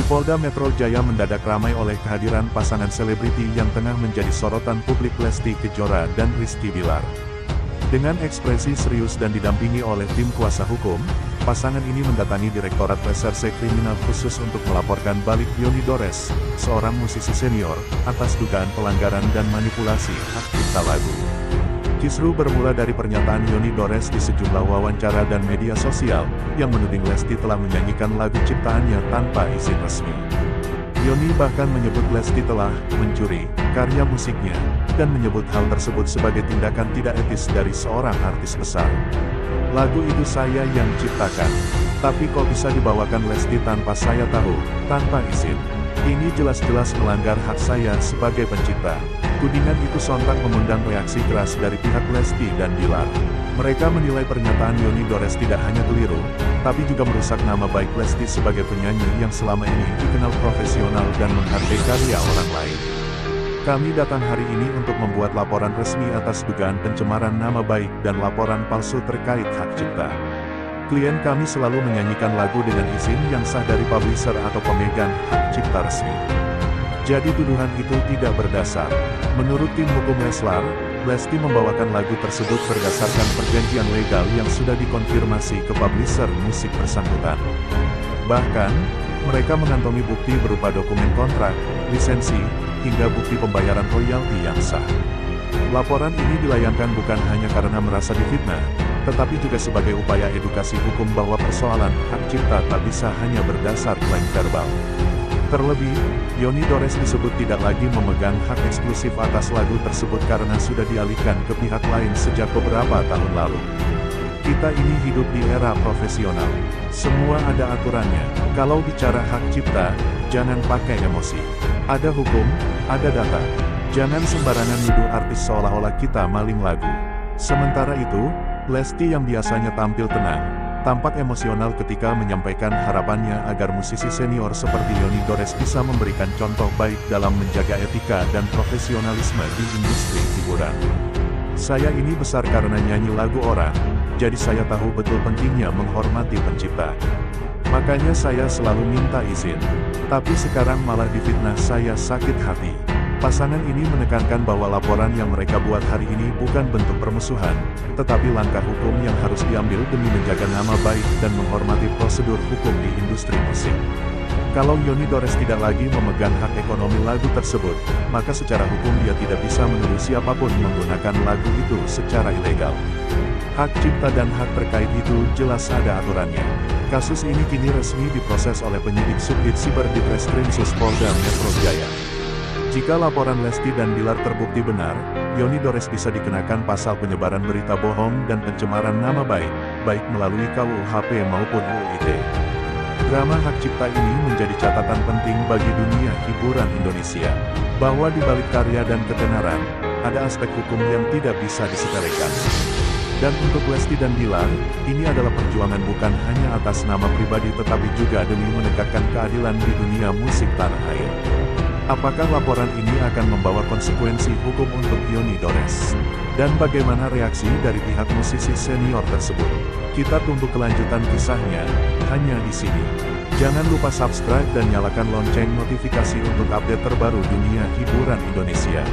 Polda Metro Jaya mendadak ramai oleh kehadiran pasangan selebriti yang tengah menjadi sorotan publik Lesti Kejora dan Rizky Bilar. Dengan ekspresi serius dan didampingi oleh tim kuasa hukum, pasangan ini mendatangi Direktorat Reserse Kriminal Khusus untuk melaporkan balik Yoni Dores, seorang musisi senior, atas dugaan pelanggaran dan manipulasi hak cipta lagu. Kisru bermula dari pernyataan Yoni Dores di sejumlah wawancara dan media sosial, yang menuding Lesti telah menyanyikan lagu ciptaannya tanpa izin resmi. Yoni bahkan menyebut Lesti telah mencuri karya musiknya, dan menyebut hal tersebut sebagai tindakan tidak etis dari seorang artis besar. Lagu itu saya yang ciptakan, tapi kok bisa dibawakan Lesti tanpa saya tahu, tanpa izin. Ini jelas-jelas melanggar hak saya sebagai pencipta. Tudingan itu sontak mengundang reaksi keras dari pihak Lesti dan Bilar. Mereka menilai pernyataan Yoni Dores tidak hanya keliru, tapi juga merusak nama baik Lesti sebagai penyanyi yang selama ini dikenal profesional dan menghargai karya orang lain. Kami datang hari ini untuk membuat laporan resmi atas dugaan pencemaran nama baik dan laporan palsu terkait hak cipta. Klien kami selalu menyanyikan lagu dengan izin yang sah dari publisher atau pemegang hak cipta resmi. Jadi tuduhan itu tidak berdasar. Menurut tim hukum Leslar, Lesti membawakan lagu tersebut berdasarkan perjanjian legal yang sudah dikonfirmasi ke publisher musik bersangkutan. Bahkan, mereka mengantongi bukti berupa dokumen kontrak, lisensi, hingga bukti pembayaran royalti yang sah. Laporan ini dilayangkan bukan hanya karena merasa difitnah, tetapi juga sebagai upaya edukasi hukum bahwa persoalan hak cipta tak bisa hanya berdasar klaim verbal. Terlebih, Yoni Dores disebut tidak lagi memegang hak eksklusif atas lagu tersebut karena sudah dialihkan ke pihak lain sejak beberapa tahun lalu. Kita ini hidup di era profesional. Semua ada aturannya. Kalau bicara hak cipta, jangan pakai emosi. Ada hukum, ada data. Jangan sembarangan nuduh artis seolah-olah kita maling lagu. Sementara itu, Lesti yang biasanya tampil tenang, tampak emosional ketika menyampaikan harapannya agar musisi senior seperti Yoni Dores bisa memberikan contoh baik dalam menjaga etika dan profesionalisme di industri hiburan. Saya ini besar karena nyanyi lagu orang, jadi saya tahu betul pentingnya menghormati pencipta. Makanya saya selalu minta izin, tapi sekarang malah difitnah, saya sakit hati. Pasangan ini menekankan bahwa laporan yang mereka buat hari ini bukan bentuk permusuhan, tetapi langkah hukum yang harus diambil demi menjaga nama baik dan menghormati prosedur hukum di industri musik. Kalau Yoni Dores tidak lagi memegang hak ekonomi lagu tersebut, maka secara hukum dia tidak bisa menuduh siapapun menggunakan lagu itu secara ilegal. Hak cipta dan hak terkait itu jelas ada aturannya. Kasus ini kini resmi diproses oleh penyidik Subdit Siber Ditreskrimsus Polda Metro Jaya. Jika laporan Lesti dan Bilar terbukti benar, Yoni Dores bisa dikenakan pasal penyebaran berita bohong dan pencemaran nama baik, baik melalui KUHP maupun UU ITE. Drama hak cipta ini menjadi catatan penting bagi dunia hiburan Indonesia, bahwa di balik karya dan ketenaran, ada aspek hukum yang tidak bisa disepelekan. Dan untuk Lesti dan Bilar, ini adalah perjuangan bukan hanya atas nama pribadi tetapi juga demi menegakkan keadilan di dunia musik tanah air. Apakah laporan ini akan membawa konsekuensi hukum untuk Yoni Dores? Dan bagaimana reaksi dari pihak musisi senior tersebut? Kita tunggu kelanjutan kisahnya, hanya di sini. Jangan lupa subscribe dan nyalakan lonceng notifikasi untuk update terbaru dunia hiburan Indonesia.